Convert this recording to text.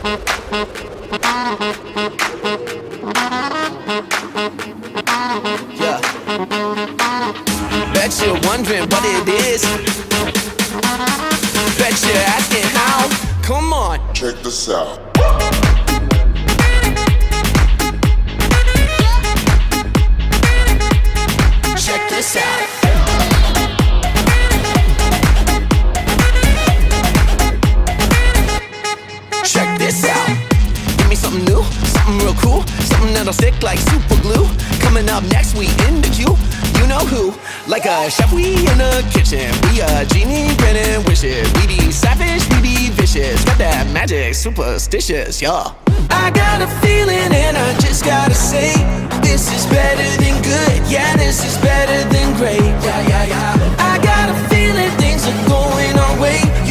Yeah. Bet you're wondering what it is. Bet you're asking how. Come on. Check this out. Check this out. Check this out. Give me something new, something real cool, something that'll stick like super glue. Coming up next, we in the queue. You know who? Like a chef, we in the kitchen. We a genie granting wishes. We be savage, we be vicious. Got that magic, superstitious, yeah. I got a feeling and I just gotta say, this is better than good. Yeah, this is better than great. Yeah, yeah, yeah. I got a feeling things are going our way.